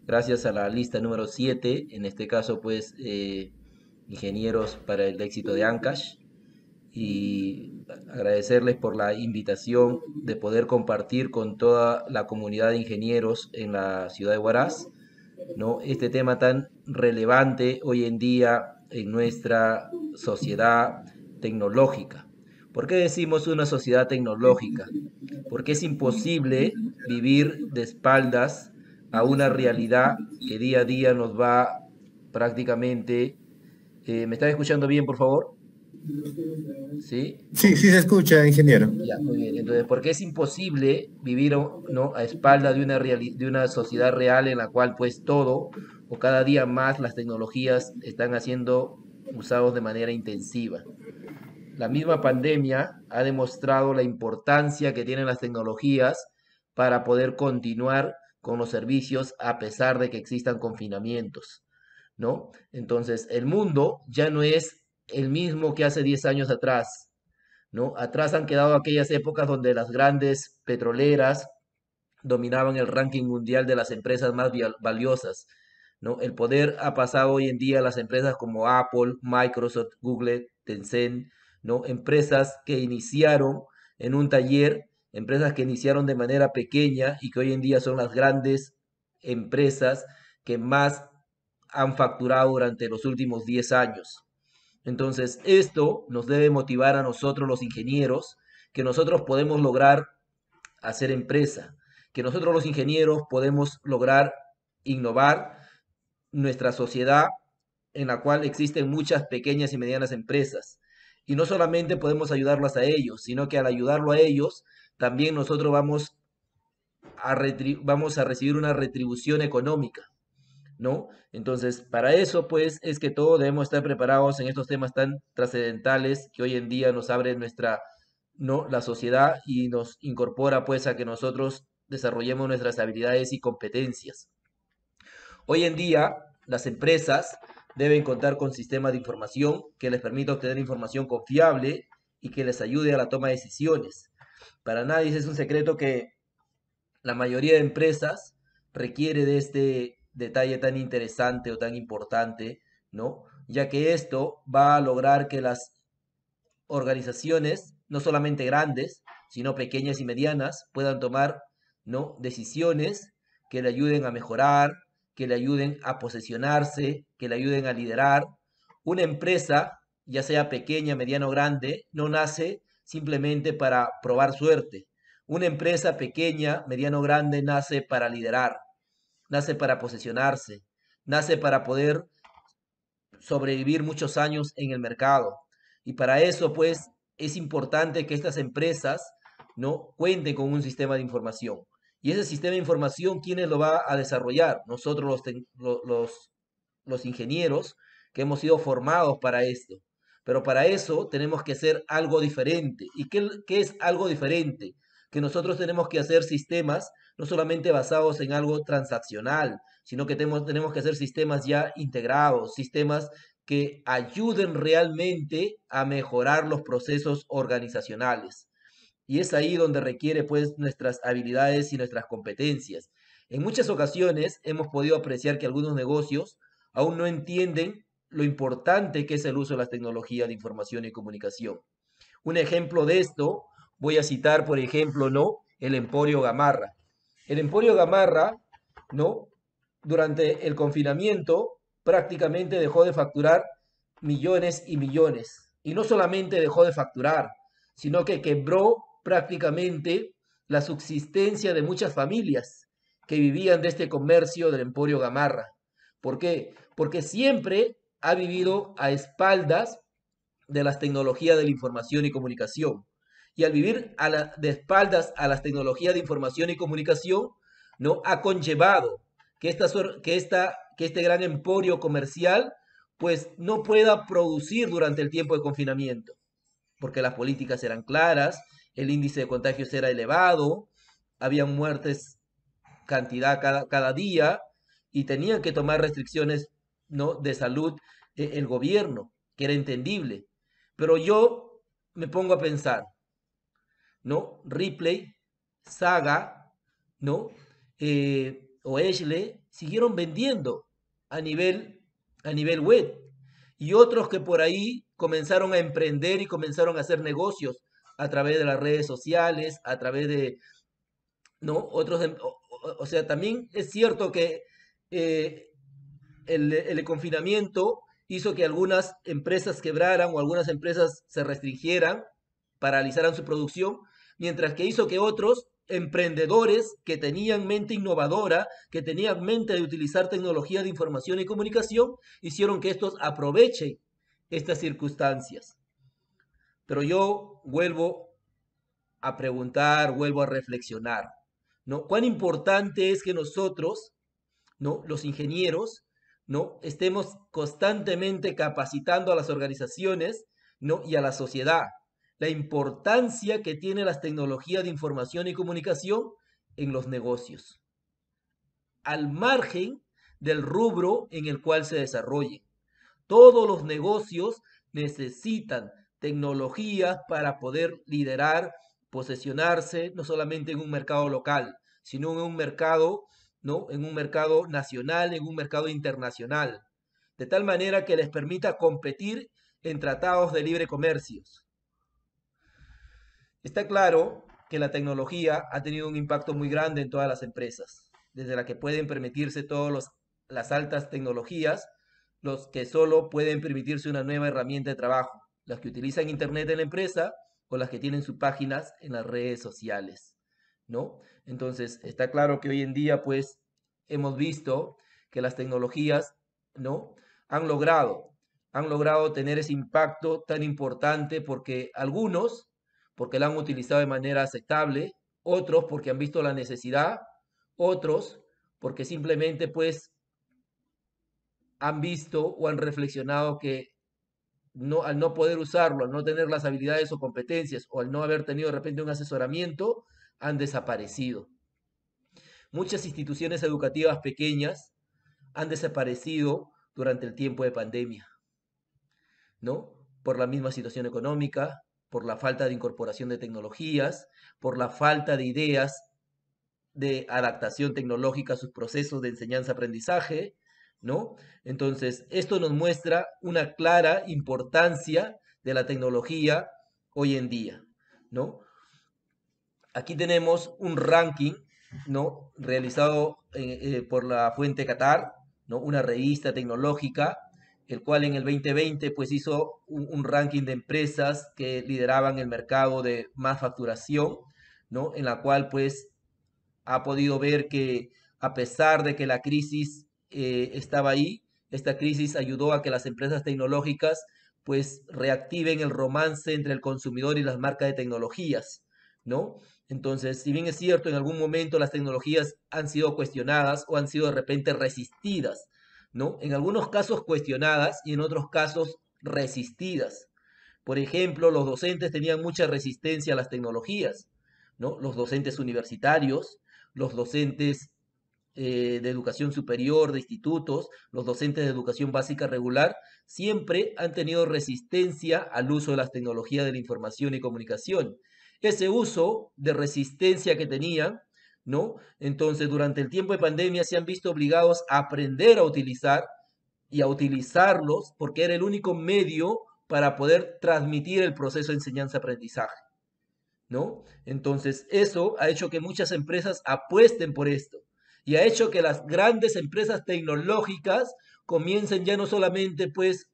gracias a la lista número 7, en este caso pues ingenieros para el éxito de Ancash, y agradecerles por la invitación de poder compartir con toda la comunidad de ingenieros en la ciudad de Huaraz, ¿no? Este tema tan relevante hoy en día en nuestra sociedad tecnológica. ¿Por qué decimos una sociedad tecnológica? Porque es imposible vivir de espaldas a una realidad que día a día nos va prácticamente... ¿me estás escuchando bien, por favor? ¿Sí? Sí, sí se escucha, ingeniero. Ya, muy bien. Entonces, porque es imposible vivir, ¿no?, a espaldas de una de una sociedad real en la cual pues todo o cada día más las tecnologías están siendo usados de manera intensiva. La misma pandemia ha demostrado la importancia que tienen las tecnologías para poder continuar con los servicios a pesar de que existan confinamientos, ¿no? Entonces, el mundo ya no es el mismo que hace 10 años atrás, ¿no? Atrás han quedado aquellas épocas donde las grandes petroleras dominaban el ranking mundial de las empresas más valiosas, ¿no? El poder ha pasado hoy en día a las empresas como Apple, Microsoft, Google, Tencent, ¿no? Empresas que iniciaron en un taller, empresas que iniciaron de manera pequeña y que hoy en día son las grandes empresas que más han facturado durante los últimos 10 años. Entonces, esto nos debe motivar a nosotros los ingenieros, que nosotros podemos lograr hacer empresa, que nosotros los ingenieros podemos lograr innovar nuestra sociedad en la cual existen muchas pequeñas y medianas empresas. Y no solamente podemos ayudarlas a ellos, sino que al ayudarlo a ellos, también nosotros vamos a recibir una retribución económica, ¿no? Entonces, para eso, pues, es que todos debemos estar preparados en estos temas tan trascendentales que hoy en día nos abre nuestra, ¿no?, la sociedad y nos incorpora, pues, a que nosotros desarrollemos nuestras habilidades y competencias. Hoy en día, las empresas deben contar con sistemas de información que les permita obtener información confiable y que les ayude a la toma de decisiones. Para nadie es un secreto que la mayoría de empresas requiere de este detalle tan interesante o tan importante, ¿no? Ya que esto va a lograr que las organizaciones, no solamente grandes, sino pequeñas y medianas, puedan tomar, ¿no?, decisiones que le ayuden a mejorar, que le ayuden a posesionarse, que le ayuden a liderar. Una empresa, ya sea pequeña, mediana o grande, no nace simplemente para probar suerte. Una empresa pequeña, mediana o grande nace para liderar, nace para posesionarse, nace para poder sobrevivir muchos años en el mercado. Y para eso, pues, es importante que estas empresas, ¿no?, cuenten con un sistema de información. Y ese sistema de información, ¿quiénes lo va a desarrollar? Nosotros los ingenieros que hemos sido formados para esto. Pero para eso tenemos que hacer algo diferente. ¿Y qué es algo diferente? Que nosotros tenemos que hacer sistemas no solamente basados en algo transaccional, sino que tenemos que hacer sistemas ya integrados, sistemas que ayuden realmente a mejorar los procesos organizacionales. Y es ahí donde requiere pues nuestras habilidades y nuestras competencias. En muchas ocasiones hemos podido apreciar que algunos negocios aún no entienden lo importante que es el uso de las tecnologías de información y comunicación. Un ejemplo de esto, voy a citar, por ejemplo, ¿no?, el Emporio Gamarra. El Emporio Gamarra, ¿no?, durante el confinamiento prácticamente dejó de facturar millones y millones. Y no solamente dejó de facturar, sino que quebró prácticamente la subsistencia de muchas familias que vivían de este comercio del Emporio Gamarra. ¿Por qué? Porque siempre ha vivido a espaldas de las tecnologías de la información y comunicación. Y al vivir de espaldas a las tecnologías de información y comunicación, ¿no?, ha conllevado que, que este gran emporio comercial pues no pueda producir durante el tiempo de confinamiento, porque las políticas eran claras, el índice de contagios era elevado, había muertes cantidad cada día y tenían que tomar restricciones, ¿no?, de salud el gobierno, que era entendible. Pero yo me pongo a pensar, ¿no? Ripley, Saga, ¿no? O Ashley siguieron vendiendo a nivel, a nivel web. Y otros que por ahí comenzaron a emprender y comenzaron a hacer negocios a través de las redes sociales, a través de, ¿no? Otros, o sea, también es cierto que eh, el confinamiento hizo que algunas empresas quebraran o algunas empresas se restringieran, paralizaran su producción, mientras que hizo que otros emprendedores que tenían mente innovadora, que tenían mente de utilizar tecnología de información y comunicación, hicieron que estos aprovechen estas circunstancias. Pero yo vuelvo a preguntar, vuelvo a reflexionar, ¿no? ¿Cuán importante es que nosotros, ¿no? Los ingenieros, ¿no? Estemos constantemente capacitando a las organizaciones, ¿no? Y a la sociedad. La importancia que tiene las tecnologías de información y comunicación en los negocios, al margen del rubro en el cual se desarrolle. Todos los negocios necesitan tecnologías para poder liderar, posesionarse, no solamente en un mercado local, sino en un mercado, ¿no? En un mercado nacional, en un mercado internacional, de tal manera que les permita competir en tratados de libre comercio. Está claro que la tecnología ha tenido un impacto muy grande en todas las empresas, desde la que pueden permitirse todas las altas tecnologías, los que solo pueden permitirse una nueva herramienta de trabajo, las que utilizan Internet en la empresa o las que tienen sus páginas en las redes sociales, ¿no? Entonces, está claro que hoy en día, pues, hemos visto que las tecnologías, ¿no? Han logrado, han logrado tener ese impacto tan importante porque algunos porque la han utilizado de manera aceptable, otros porque han visto la necesidad, otros porque simplemente pues han visto o han reflexionado que no, al no poder usarlo, al no tener las habilidades o competencias o al no haber tenido de repente un asesoramiento, han desaparecido. Muchas instituciones educativas pequeñas han desaparecido durante el tiempo de pandemia, ¿no? Por la misma situación económica, por la falta de incorporación de tecnologías, por la falta de ideas de adaptación tecnológica a sus procesos de enseñanza-aprendizaje, ¿no? Entonces, esto nos muestra una clara importancia de la tecnología hoy en día, ¿no? Aquí tenemos un ranking, ¿no? Realizado por la fuente Qatar, ¿no? Una revista tecnológica, el cual en el 2020 pues hizo un ranking de empresas que lideraban el mercado de más facturación, ¿no? En la cual pues ha podido ver que a pesar de que la crisis estaba ahí, esta crisis ayudó a que las empresas tecnológicas pues reactiven el romance entre el consumidor y las marcas de tecnologías, ¿no? Entonces, si bien es cierto, en algún momento las tecnologías han sido cuestionadas o han sido de repente resistidas, ¿no? En algunos casos cuestionadas y en otros casos resistidas. Por ejemplo, los docentes tenían mucha resistencia a las tecnologías, ¿no? Los docentes universitarios, los docentes de educación superior, de institutos, los docentes de educación básica regular, siempre han tenido resistencia al uso de las tecnologías de la información y comunicación. Ese uso de resistencia que tenían, ¿no? Entonces, durante el tiempo de pandemia se han visto obligados a aprender a utilizar y a utilizarlos porque era el único medio para poder transmitir el proceso de enseñanza-aprendizaje, ¿no? Entonces, eso ha hecho que muchas empresas apuesten por esto y ha hecho que las grandes empresas tecnológicas comiencen ya no solamente pues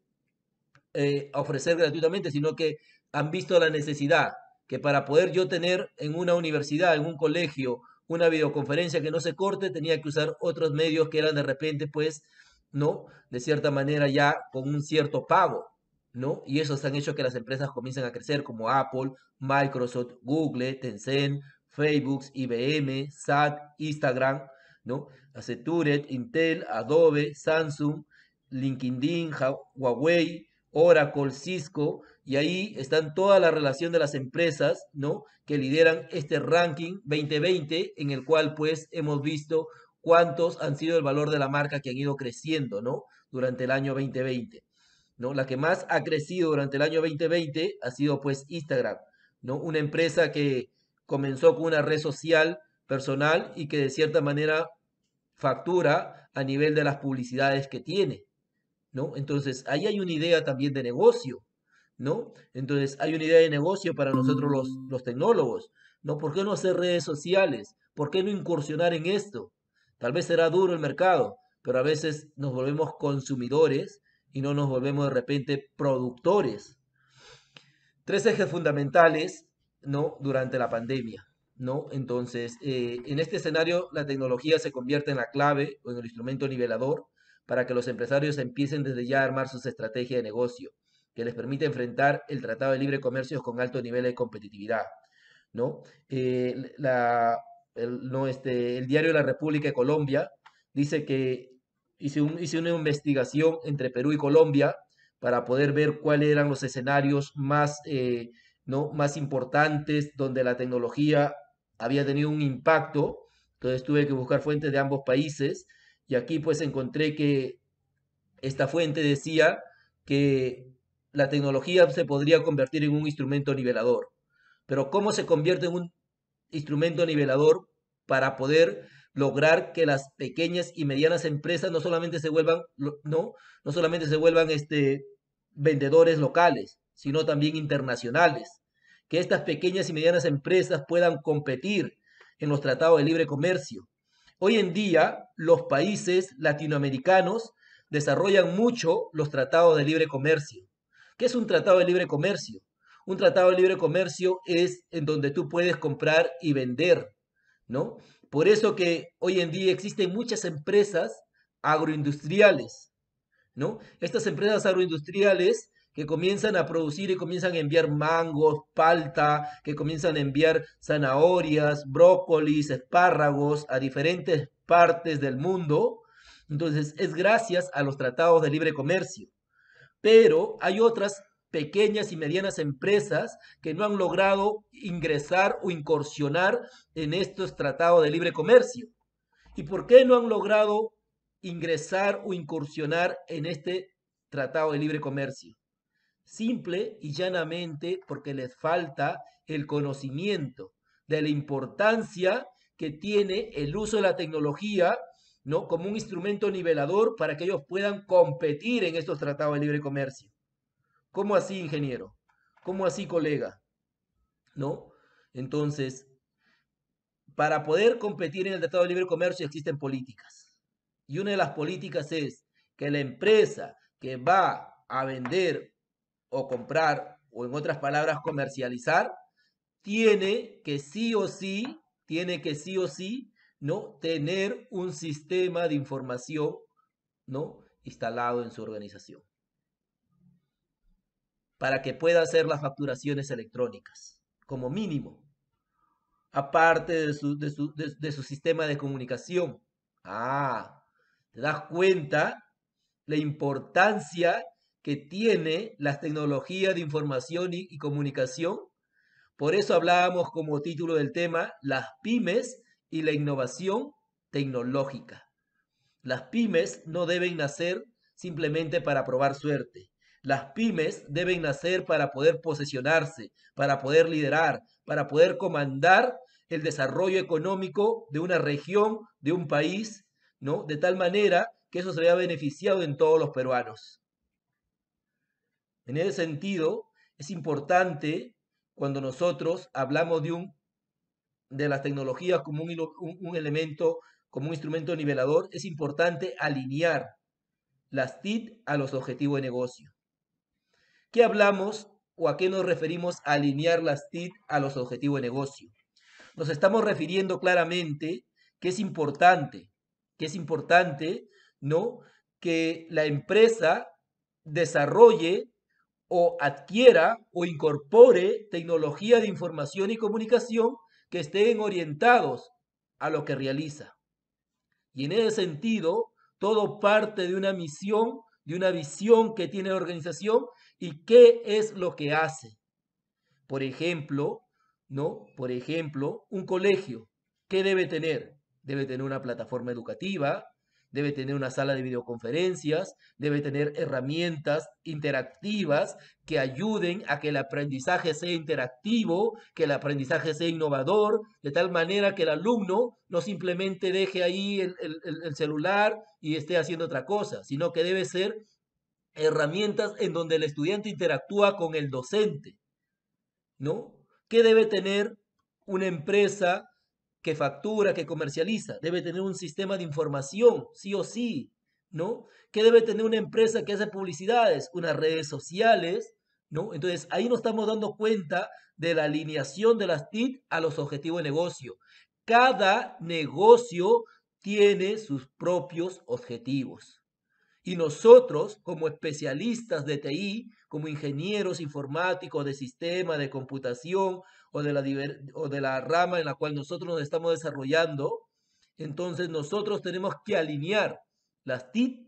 a ofrecer gratuitamente, sino que han visto la necesidad que para poder yo tener en una universidad, en un colegio, una videoconferencia que no se corte, tenía que usar otros medios que eran de repente pues, ¿no? De cierta manera ya con un cierto pago, ¿no? Y esos han hecho que las empresas comiencen a crecer como Apple, Microsoft, Google, Tencent, Facebook, IBM, SAT, Instagram, ¿no? Aceturet, Intel, Adobe, Samsung, LinkedIn, Huawei, Oracle, Cisco, y ahí están toda la relación de las empresas, ¿no? Que lideran este ranking 2020, en el cual pues hemos visto cuántos han sido el valor de la marca que han ido creciendo, ¿no? Durante el año 2020, ¿no? La que más ha crecido durante el año 2020 ha sido pues Instagram, ¿no? Una empresa que comenzó con una red social personal y que de cierta manera factura a nivel de las publicidades que tiene, ¿no? Entonces, ahí hay una idea también de negocio, ¿no? Entonces, hay una idea de negocio para nosotros los tecnólogos, ¿no? ¿Por qué no hacer redes sociales? ¿Por qué no incursionar en esto? Tal vez será duro el mercado, pero a veces nos volvemos consumidores y no nos volvemos de repente productores. Tres ejes fundamentales, ¿no? Durante la pandemia, ¿no? Entonces, en este escenario, la tecnología se convierte en la clave o en el instrumento nivelador para que los empresarios empiecen desde ya a armar sus estrategias de negocio, que les permite enfrentar el Tratado de Libre Comercio con alto nivel de competitividad, ¿no? No, el diario La República de Colombia dice que hice una investigación entre Perú y Colombia para poder ver cuáles eran los escenarios más, ¿no? más importantes donde la tecnología había tenido un impacto. Entonces tuve que buscar fuentes de ambos países y aquí pues encontré que esta fuente decía que la tecnología se podría convertir en un instrumento nivelador. Pero ¿cómo se convierte en un instrumento nivelador para poder lograr que las pequeñas y medianas empresas no solamente se vuelvan, no solamente se vuelvan vendedores locales, sino también internacionales? Que estas pequeñas y medianas empresas puedan competir en los tratados de libre comercio. Hoy en día, los países latinoamericanos desarrollan mucho los tratados de libre comercio. ¿Qué es un tratado de libre comercio? Un tratado de libre comercio es en donde tú puedes comprar y vender, ¿no? Por eso que hoy en día existen muchas empresas agroindustriales, ¿no? Estas empresas agroindustriales que comienzan a producir y comienzan a enviar mangos, palta, que comienzan a enviar zanahorias, brócolis, espárragos a diferentes partes del mundo. Entonces, es gracias a los tratados de libre comercio. Pero hay otras pequeñas y medianas empresas que no han logrado ingresar o incursionar en estos tratados de libre comercio. ¿Y por qué no han logrado ingresar o incursionar en este tratado de libre comercio? Simple y llanamente porque les falta el conocimiento de la importancia que tiene el uso de la tecnología, ¿no? Como un instrumento nivelador para que ellos puedan competir en estos tratados de libre comercio. ¿Cómo así, ingeniero? ¿Cómo así, colega? ¿No? Entonces, para poder competir en el Tratado de Libre Comercio existen políticas. Y una de las políticas es que la empresa que va a vender o comprar, o en otras palabras, comercializar, tiene que sí o sí, ¿no? Tener un sistema de información, ¿no? Instalado en su organización para que pueda hacer las facturaciones electrónicas, como mínimo, aparte de su sistema de comunicación. Ah, ¿te das cuenta la importancia que tiene las tecnologías de información y comunicación? Por eso hablábamos como título del tema, las pymes y la innovación tecnológica. Las pymes no deben nacer simplemente para probar suerte. Las pymes deben nacer para poder posesionarse, para poder liderar, para poder comandar el desarrollo económico de una región, de un país, ¿no? De tal manera que eso se vea beneficiado en todos los peruanos. En ese sentido, es importante cuando nosotros hablamos de las tecnologías como un elemento, como un instrumento nivelador, es importante alinear las TIC a los objetivos de negocio. ¿Qué hablamos o a qué nos referimos a alinear las TIC a los objetivos de negocio? Nos estamos refiriendo claramente que es importante, ¿no? Que la empresa desarrolle o adquiera o incorpore tecnología de información y comunicación que estén orientados a lo que realiza. Y en ese sentido, todo parte de una misión, de una visión que tiene la organización y qué es lo que hace. Por ejemplo, ¿no? Por ejemplo, un colegio, ¿qué debe tener? Debe tener una plataforma educativa, debe tener una sala de videoconferencias, debe tener herramientas interactivas que ayuden a que el aprendizaje sea interactivo, que el aprendizaje sea innovador, de tal manera que el alumno no simplemente deje ahí el celular y esté haciendo otra cosa, sino que debe ser herramientas en donde el estudiante interactúa con el docente, ¿no? ¿Qué debe tener una empresa que factura, que comercializa? Debe tener un sistema de información, sí o sí, ¿no? ¿Qué debe tener una empresa que hace publicidades? Unas redes sociales, ¿no? Entonces, ahí nos estamos dando cuenta de la alineación de las TIC a los objetivos de negocio. Cada negocio tiene sus propios objetivos. Y nosotros, como especialistas de TI, como ingenieros informáticos de sistema, de computación o de la rama en la cual nosotros nos estamos desarrollando, entonces nosotros tenemos que alinear las TIC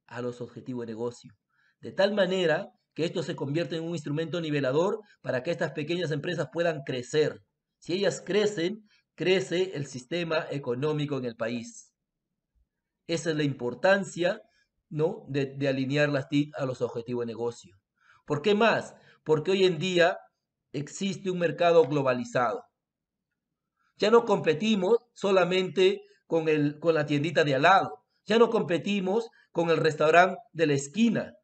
a los objetivos de negocio. De tal manera que esto se convierte en un instrumento nivelador para que estas pequeñas empresas puedan crecer. Si ellas crecen, crece el sistema económico en el país. Esa es la importancia, ¿no? de alinear las TIC a los objetivos de negocio. ¿Por qué más? Porque hoy en día existe un mercado globalizado. Ya no competimos solamente con la tiendita de al lado. Ya no competimos con el restaurante de la esquina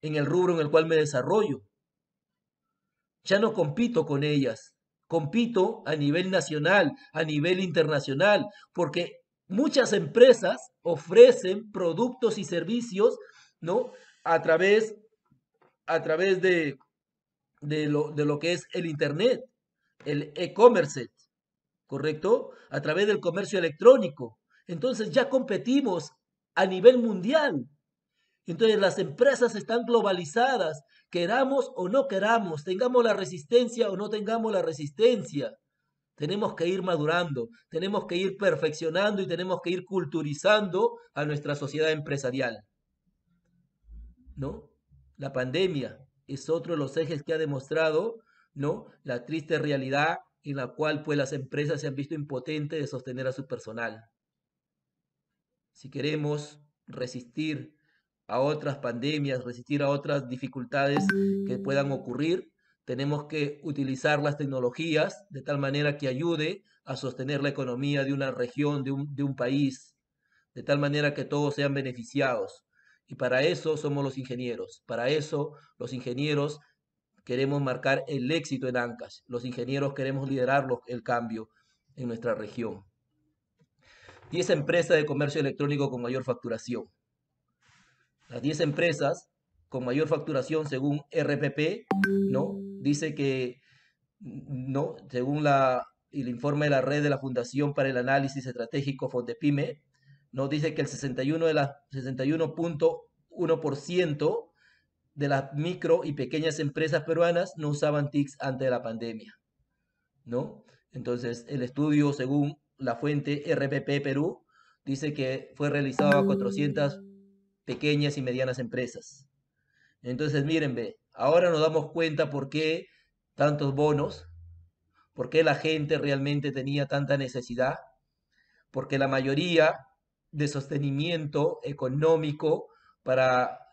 en el rubro en el cual me desarrollo. Ya no compito con ellas. Compito a nivel nacional, a nivel internacional, porque muchas empresas ofrecen productos y servicios, ¿no? A través, a través de lo que es el Internet, el e-commerce, ¿correcto? A través del comercio electrónico. Entonces ya competimos a nivel mundial. Entonces las empresas están globalizadas, queramos o no queramos, tengamos la resistencia o no tengamos la resistencia. Tenemos que ir madurando, tenemos que ir perfeccionando y tenemos que ir culturizando a nuestra sociedad empresarial, ¿no? La pandemia es otro de los ejes que ha demostrado, ¿no? La triste realidad en la cual pues las empresas se han visto impotentes de sostener a su personal. Si queremos resistir a otras pandemias, resistir a otras dificultades que puedan ocurrir, tenemos que utilizar las tecnologías de tal manera que ayude a sostener la economía de una región, de un país, de tal manera que todos sean beneficiados. Y para eso somos los ingenieros. Para eso los ingenieros queremos marcar el éxito en Ancash. Los ingenieros queremos liderar el cambio en nuestra región. 10 empresas de comercio electrónico con mayor facturación. Las 10 empresas con mayor facturación según RPP, ¿no? Dice que, ¿no? Según el informe de la red de la Fundación para el Análisis Estratégico Fondepime, ¿no? Dice que el 61.1% de las micro y pequeñas empresas peruanas no usaban TICs antes de la pandemia, ¿no? Entonces, el estudio, según la fuente RPP Perú, dice que fue realizado a 400 pequeñas y medianas empresas. Entonces, miren, ve, ahora nos damos cuenta por qué tantos bonos, por qué la gente realmente tenía tanta necesidad, porque la mayoría de sostenimiento económico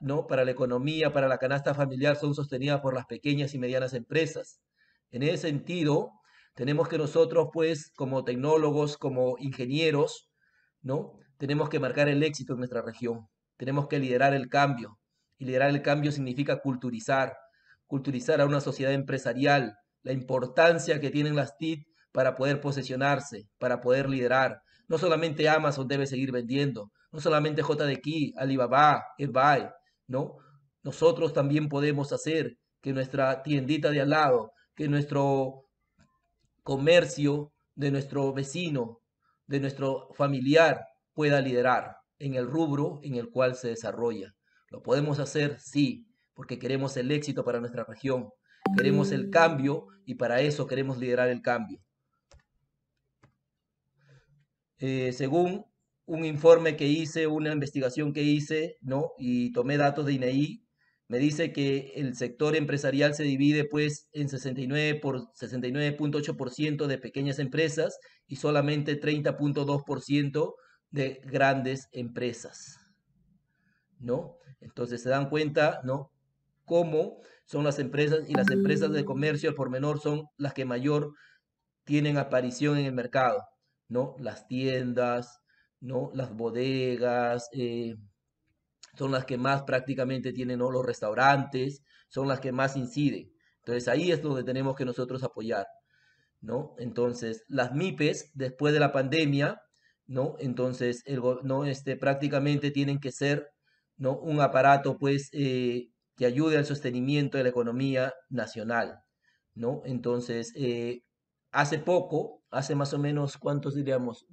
¿no? para la economía, para la canasta familiar, son sostenidas por las pequeñas y medianas empresas. En ese sentido, tenemos que nosotros, pues, como tecnólogos, como ingenieros, ¿no? Tenemos que marcar el éxito en nuestra región. Tenemos que liderar el cambio. Y liderar el cambio significa culturizar a una sociedad empresarial, la importancia que tienen las TIC para poder posesionarse, para poder liderar. No solamente Amazon debe seguir vendiendo, no solamente JDK, Alibaba, eBay, ¿no? Nosotros también podemos hacer que nuestra tiendita de al lado, que nuestro comercio de nuestro vecino, de nuestro familiar, pueda liderar en el rubro en el cual se desarrolla. ¿Lo podemos hacer? Sí, porque queremos el éxito para nuestra región, queremos el cambio y para eso queremos liderar el cambio. Según un informe que hice, una investigación que hice, ¿no? Y tomé datos de INEI, me dice que el sector empresarial se divide pues en 69.8% de pequeñas empresas y solamente 30.2% de grandes empresas, ¿no? Entonces se dan cuenta, ¿no? Cómo son las empresas, y las empresas de comercio al por menor son las que mayor tienen aparición en el mercado, ¿no? Las tiendas, ¿no? Las bodegas, son las que más prácticamente tienen, ¿no? Los restaurantes, son las que más inciden. Entonces ahí es donde tenemos que nosotros apoyar, ¿no? Entonces, las MIPES, después de la pandemia, ¿no? Entonces, no, prácticamente tienen que ser, ¿no? Un aparato, pues, que ayude al sostenimiento de la economía nacional, ¿no? Entonces, hace poco, hace más o menos, ¿cuántos diríamos?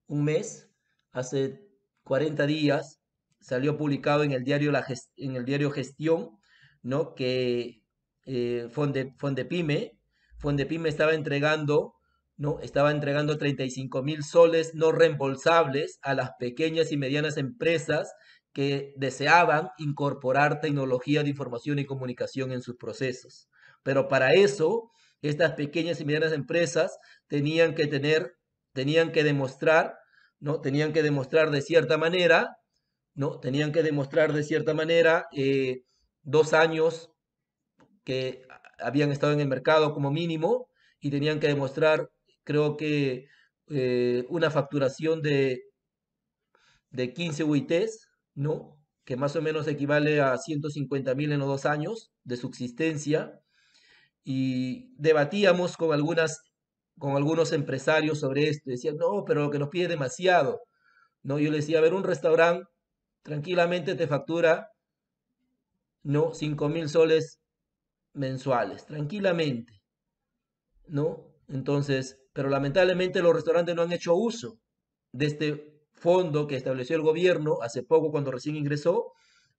Un mes, hace 40 días, salió publicado en el diario, en el diario Gestión, ¿no? Que Fondepyme estaba entregando, ¿no? Estaba entregando 35.000 soles no reembolsables a las pequeñas y medianas empresas que deseaban incorporar tecnología de información y comunicación en sus procesos. Pero para eso, estas pequeñas y medianas empresas tenían que demostrar, ¿no? Tenían que demostrar de cierta manera, ¿no? Tenían que demostrar de cierta manera 2 años que habían estado en el mercado como mínimo, y tenían que demostrar, creo que, una facturación de 15 UITs, ¿no? Que más o menos equivale a 150.000 en los 2 años de subsistencia. Y debatíamos con algunos empresarios sobre esto. Decían, no, pero lo que nos pide es demasiado, ¿no? Yo le decía, a ver, un restaurante tranquilamente te factura, ¿no? 5.000 soles mensuales, tranquilamente, ¿no? Entonces, pero lamentablemente los restaurantes no han hecho uso de este fondo que estableció el gobierno hace poco cuando recién ingresó,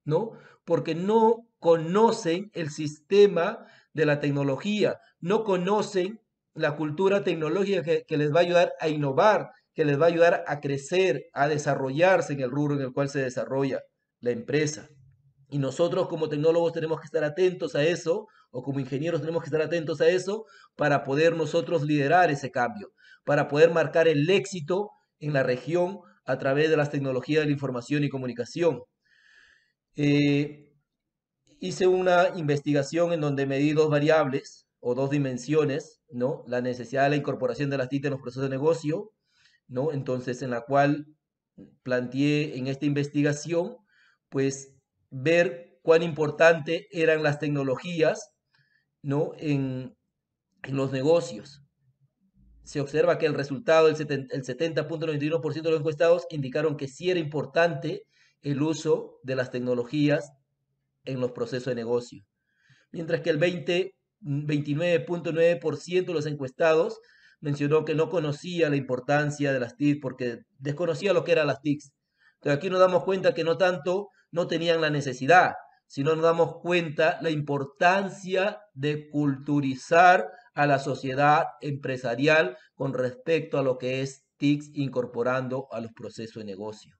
¿no? Porque no conocen el sistema de la tecnología, no conocen la cultura tecnológica que les va a ayudar a innovar, que les va a ayudar a crecer, a desarrollarse en el rubro en el cual se desarrolla la empresa. Y nosotros como tecnólogos tenemos que estar atentos a eso, o como ingenieros tenemos que estar atentos a eso, para poder nosotros liderar ese cambio, para poder marcar el éxito en la región a través de las tecnologías de la información y comunicación. Eh, Hice una investigación en donde medí dos variables o dos dimensiones, ¿no? La necesidad de la incorporación de las TIC en los procesos de negocio, ¿no? Entonces, en la cual planteé en esta investigación, pues, ver cuán importante eran las tecnologías, ¿no? En los negocios. Se observa que el resultado, el 70.91% de los encuestados indicaron que sí era importante el uso de las tecnologías en los procesos de negocio, mientras que el 29.9% de los encuestados mencionó que no conocía la importancia de las TIC porque desconocía lo que eran las TICs. Entonces aquí nos damos cuenta que no tanto no tenían la necesidad, sino nos damos cuenta la importancia de culturizar a la sociedad empresarial con respecto a lo que es TICs incorporando a los procesos de negocio,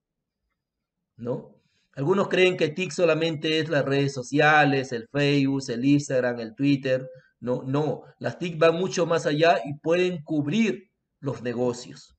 ¿no? Algunos creen que TIC solamente es las redes sociales, el Facebook, el Instagram, el Twitter. No, no, las TIC van mucho más allá y pueden cubrir los negocios.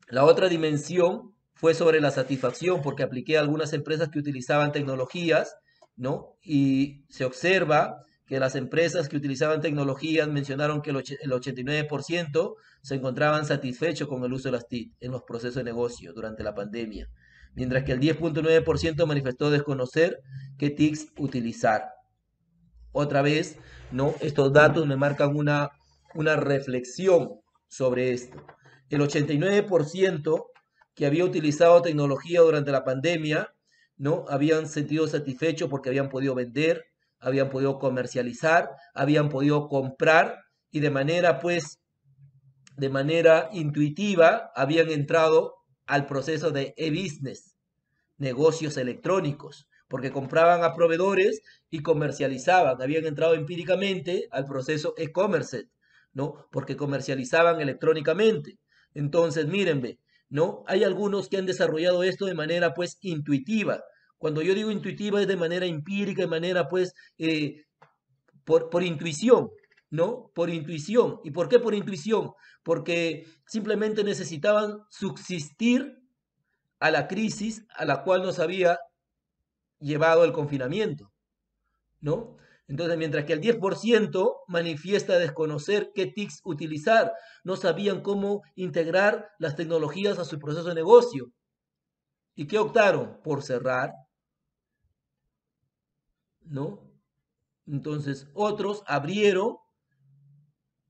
La otra dimensión fue sobre la satisfacción, porque apliqué a algunas empresas que utilizaban tecnologías, ¿no? Y se observa que las empresas que utilizaban tecnologías mencionaron que el 89% se encontraban satisfechos con el uso de las TIC en los procesos de negocio durante la pandemia, mientras que el 10.9% manifestó desconocer qué TICs utilizar. Otra vez, ¿no? Estos datos me marcan una reflexión sobre esto. El 89% que había utilizado tecnología durante la pandemia, ¿no? Habían sentido satisfechos porque habían podido vender, habían podido comercializar, habían podido comprar, y pues, de manera intuitiva habían entrado al proceso de e-business, negocios electrónicos, porque compraban a proveedores y comercializaban, habían entrado empíricamente al proceso e-commerce, ¿no? Porque comercializaban electrónicamente. Entonces, mírenme, ¿no? Hay algunos que han desarrollado esto de manera, pues, intuitiva. Cuando yo digo intuitiva es de manera empírica, de manera, pues, por intuición, ¿no? Por intuición. ¿Y por qué por intuición? Porque simplemente necesitaban subsistir a la crisis a la cual nos había llevado el confinamiento, ¿no? Entonces, mientras que el 10% manifiesta desconocer qué TICs utilizar, no sabían cómo integrar las tecnologías a su proceso de negocio. ¿Y qué optaron? Por cerrar, ¿no? Entonces, otros abrieron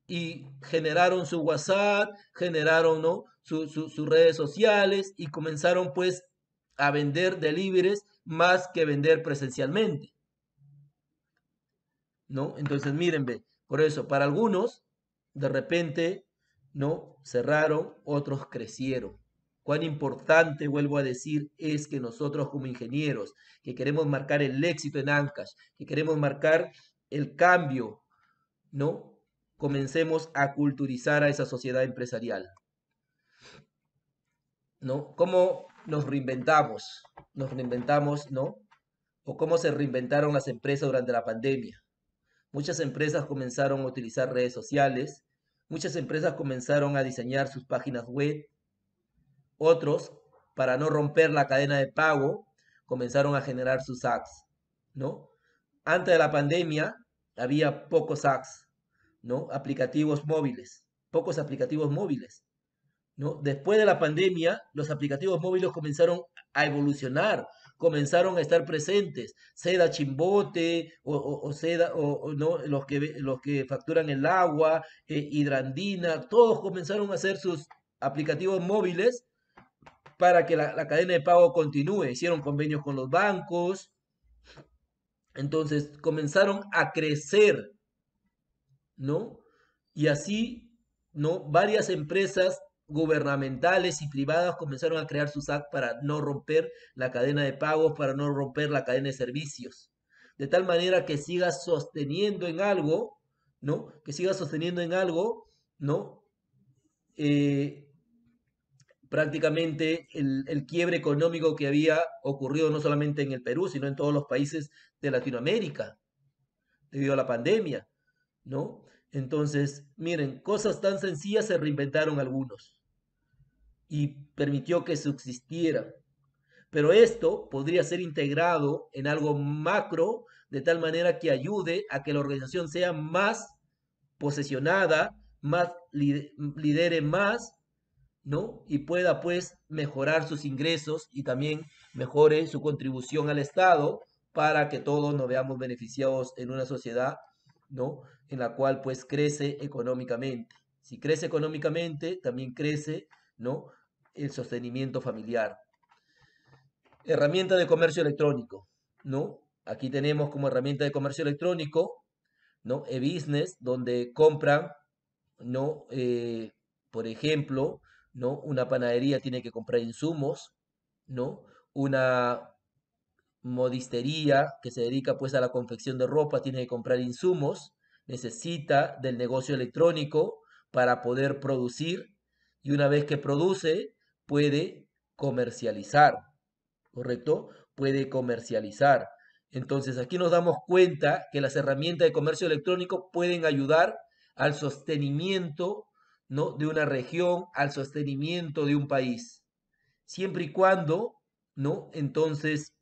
y generaron su WhatsApp, generaron, ¿no? Sus redes sociales y comenzaron pues a vender deliveries más que vender presencialmente, ¿no? Entonces, miren, ve, por eso, para algunos, de repente, ¿no? Cerraron, otros crecieron. Cuán importante, vuelvo a decir, es que nosotros como ingenieros, que queremos marcar el éxito en Ancash, que queremos marcar el cambio, ¿no? Comencemos a culturizar a esa sociedad empresarial, ¿no? ¿Cómo nos reinventamos? Nos reinventamos, ¿no? O cómo se reinventaron las empresas durante la pandemia. Muchas empresas comenzaron a utilizar redes sociales, muchas empresas comenzaron a diseñar sus páginas web, otros, para no romper la cadena de pago, comenzaron a generar sus apps, ¿no? Antes de la pandemia había pocos apps, ¿no? Aplicativos móviles, pocos aplicativos móviles, ¿no? Después de la pandemia, los aplicativos móviles comenzaron a evolucionar, comenzaron a estar presentes. Seda Chimbote o Seda, ¿no? Los que facturan el agua, Hidrandina, todos comenzaron a hacer sus aplicativos móviles para que la cadena de pago continúe. Hicieron convenios con los bancos, entonces comenzaron a crecer, ¿no? Y así, ¿no? Varias empresas gubernamentales y privadas comenzaron a crear sus apps para no romper la cadena de pagos, para no romper la cadena de servicios. De tal manera que siga sosteniendo en algo, ¿no? Que siga sosteniendo en algo, ¿no? Eh, Prácticamente el quiebre económico que había ocurrido no solamente en el Perú, sino en todos los países de Latinoamérica, debido a la pandemia, ¿no? Entonces, miren, cosas tan sencillas se reinventaron algunos y permitió que subsistiera. Pero esto podría ser integrado en algo macro de tal manera que ayude a que la organización sea más posesionada, más lidere más, ¿no? Y pueda pues mejorar sus ingresos y también mejore su contribución al Estado para que todos nos veamos beneficiados en una sociedad, ¿no? En la cual pues crece económicamente. Si crece económicamente, también crece, ¿no? El sostenimiento familiar. Herramienta de comercio electrónico, ¿no? Aquí tenemos como herramienta de comercio electrónico, ¿no? E-business, donde compran, ¿no? Por ejemplo, ¿no? Una panadería tiene que comprar insumos, ¿no? Una modistería que se dedica pues a la confección de ropa tiene que comprar insumos, necesita del negocio electrónico para poder producir y una vez que produce puede comercializar, ¿correcto? Puede comercializar. Entonces aquí nos damos cuenta que las herramientas de comercio electrónico pueden ayudar al sostenimiento, ¿no? De una región, al sostenimiento de un país. Siempre y cuando, ¿no? Entonces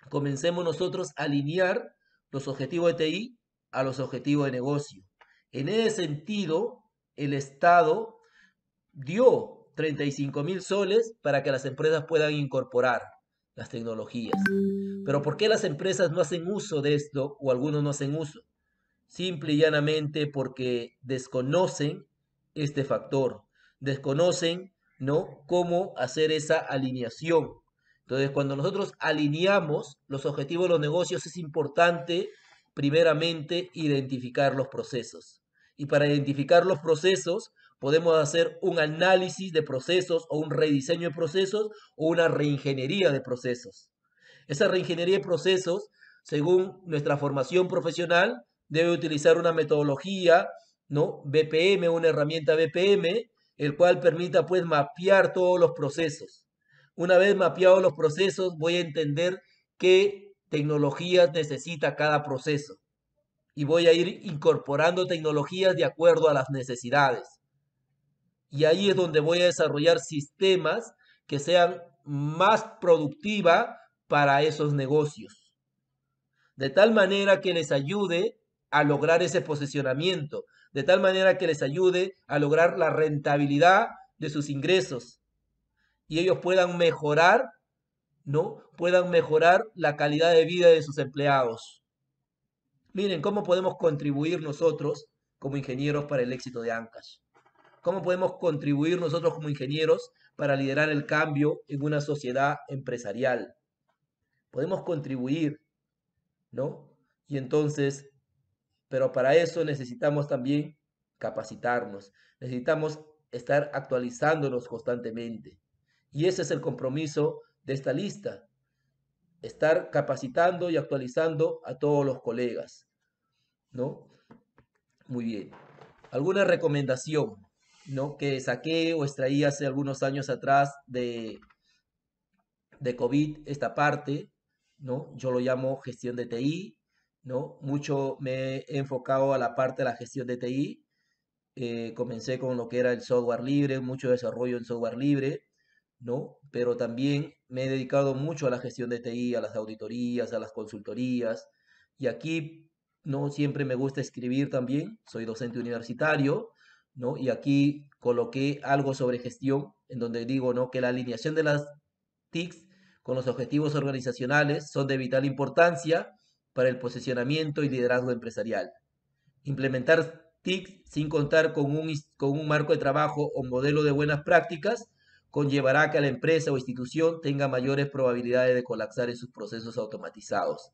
comencemos nosotros a alinear los objetivos de TI a los objetivos de negocio. En ese sentido, el Estado dio 35.000 soles para que las empresas puedan incorporar las tecnologías. Pero ¿por qué las empresas no hacen uso de esto o algunos no hacen uso? Simple y llanamente porque desconocen este factor, desconocen, ¿no? Cómo hacer esa alineación. Entonces, cuando nosotros alineamos los objetivos de los negocios, es importante, primeramente, identificar los procesos. Y para identificar los procesos, podemos hacer un análisis de procesos o un rediseño de procesos o una reingeniería de procesos. Esa reingeniería de procesos, según nuestra formación profesional, debe utilizar una metodología, ¿no? BPM, una herramienta BPM, el cual permita pues mapear todos los procesos. Una vez mapeados los procesos, voy a entender qué tecnologías necesita cada proceso. y voy a ir incorporando tecnologías de acuerdo a las necesidades. Y ahí es donde voy a desarrollar sistemas que sean más productiva para esos negocios, de tal manera que les ayude a lograr ese posicionamiento, de tal manera que les ayude a lograr la rentabilidad de sus ingresos y ellos puedan mejorar, ¿no? Puedan mejorar la calidad de vida de sus empleados. Miren cómo podemos contribuir nosotros como ingenieros para el éxito de Ancash. ¿Cómo podemos contribuir nosotros como ingenieros para liderar el cambio en una sociedad empresarial? Podemos contribuir, ¿no? Y entonces, pero para eso necesitamos también capacitarnos, necesitamos estar actualizándonos constantemente. Y ese es el compromiso de esta lista, estar capacitando y actualizando a todos los colegas, ¿no? Muy bien. ¿Alguna recomendación, ¿no? Que saqué o extraí hace algunos años atrás de COVID, esta parte, ¿no? Yo lo llamo gestión de TI, ¿no? Mucho me he enfocado a la parte de la gestión de TI. Comencé con lo que era el software libre, mucho desarrollo en software libre, ¿no? Pero también me he dedicado mucho a la gestión de TI, a las auditorías, a las consultorías. Y aquí, ¿no? Siempre me gusta escribir también, soy docente universitario, ¿no? Y aquí coloqué algo sobre gestión, en donde digo, ¿no? Que la alineación de las TICs con los objetivos organizacionales son de vital importancia para el posicionamiento y liderazgo empresarial. Implementar TICs sin contar con un marco de trabajo o modelo de buenas prácticas conllevará a que la empresa o institución tenga mayores probabilidades de colapsar en sus procesos automatizados.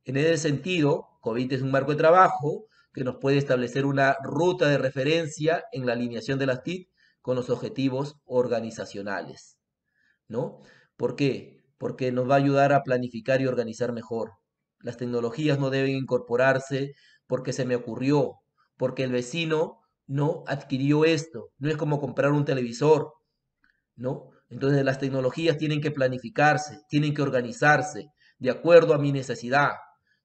En ese sentido, COVID es un marco de trabajo que nos puede establecer una ruta de referencia en la alineación de las TIC con los objetivos organizacionales, ¿no? ¿Por qué? Porque nos va a ayudar a planificar y organizar mejor. Las tecnologías no deben incorporarse porque se me ocurrió, porque el vecino no adquirió esto. No es como comprar un televisor, ¿no? Entonces las tecnologías tienen que planificarse, tienen que organizarse de acuerdo a mi necesidad,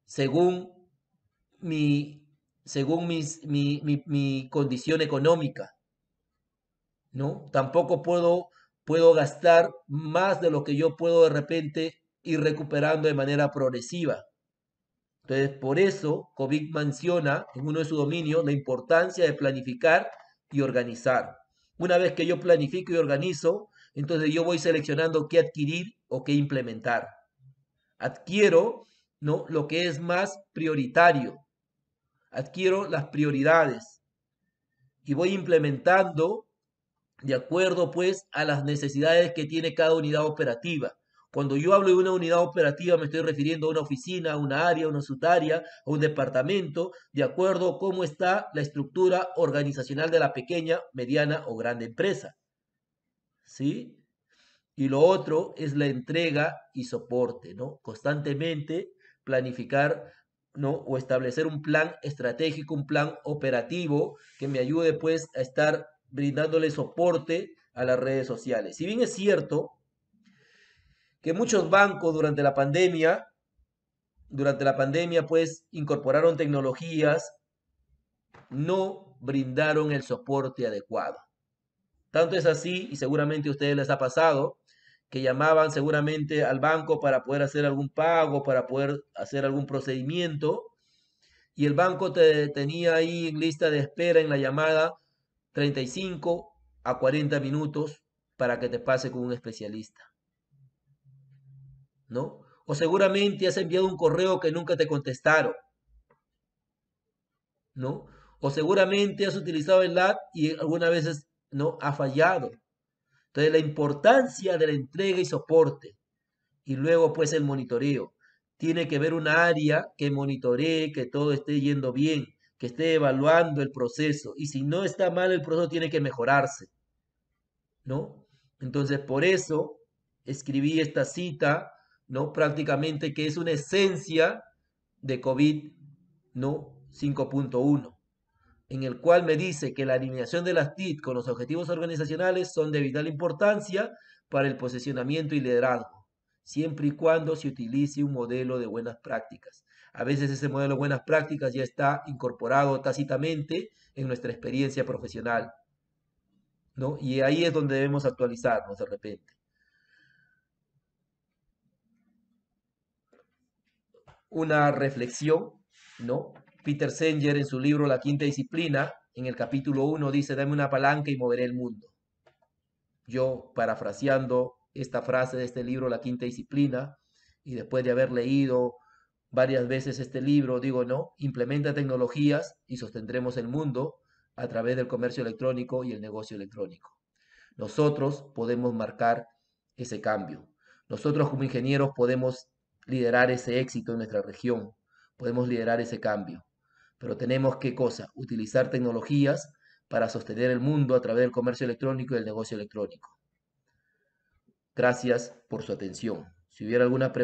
según mi, según mi condición económica, ¿no? Tampoco puedo gastar más de lo que yo puedo de repente ir recuperando de manera progresiva. Entonces, por eso, Kovic menciona en uno de sus dominios la importancia de planificar y organizar. Una vez que yo planifico y organizo, entonces yo voy seleccionando qué adquirir o qué implementar. Adquiero, ¿no? Lo que es más prioritario. Adquiero las prioridades y voy implementando de acuerdo pues a las necesidades que tiene cada unidad operativa. Cuando yo hablo de una unidad operativa me estoy refiriendo a una oficina, a una área, a una subárea, a un departamento, de acuerdo a cómo está la estructura organizacional de la pequeña, mediana o grande empresa. ¿Sí? Y lo otro es la entrega y soporte, ¿no? Constantemente planificar, ¿no? O establecer un plan estratégico, un plan operativo que me ayude pues a estar brindándole soporte a las redes sociales. Si bien es cierto que muchos bancos durante la pandemia pues incorporaron tecnologías, no brindaron el soporte adecuado. Tanto es así, y seguramente a ustedes les ha pasado, que llamaban seguramente al banco para poder hacer algún pago, para poder hacer algún procedimiento, y el banco te tenía ahí en lista de espera en la llamada 35 a 40 minutos para que te pase con un especialista, ¿no? O seguramente has enviado un correo que nunca te contestaron, ¿no? O seguramente has utilizado el app y algunas veces no ha fallado. Entonces, la importancia de la entrega y soporte y luego pues el monitoreo. Tiene que haber una área que monitoree que todo esté yendo bien, que esté evaluando el proceso. Y si no está mal el proceso, tiene que mejorarse, ¿no? Entonces, por eso escribí esta cita, ¿no? Prácticamente que es una esencia de COVID, ¿no? 5.1, en el cual me dice que la alineación de las TIC con los objetivos organizacionales son de vital importancia para el posicionamiento y liderazgo, siempre y cuando se utilice un modelo de buenas prácticas. A veces ese modelo de buenas prácticas ya está incorporado tácitamente en nuestra experiencia profesional, ¿no? Y ahí es donde debemos actualizarnos de repente. Una reflexión, ¿no? Peter Singer en su libro La Quinta Disciplina, en el capítulo 1 dice, dame una palanca y moveré el mundo. Yo, parafraseando esta frase de este libro, La Quinta Disciplina, y después de haber leído varias veces este libro, digo, no, implementa tecnologías y sostendremos el mundo a través del comercio electrónico y el negocio electrónico. Nosotros podemos marcar ese cambio. Nosotros como ingenieros podemos liderar ese éxito en nuestra región, podemos liderar ese cambio. Pero tenemos ¿qué cosa? Utilizar tecnologías para sostener el mundo a través del comercio electrónico y el negocio electrónico. Gracias por su atención. Si hubiera alguna pregunta,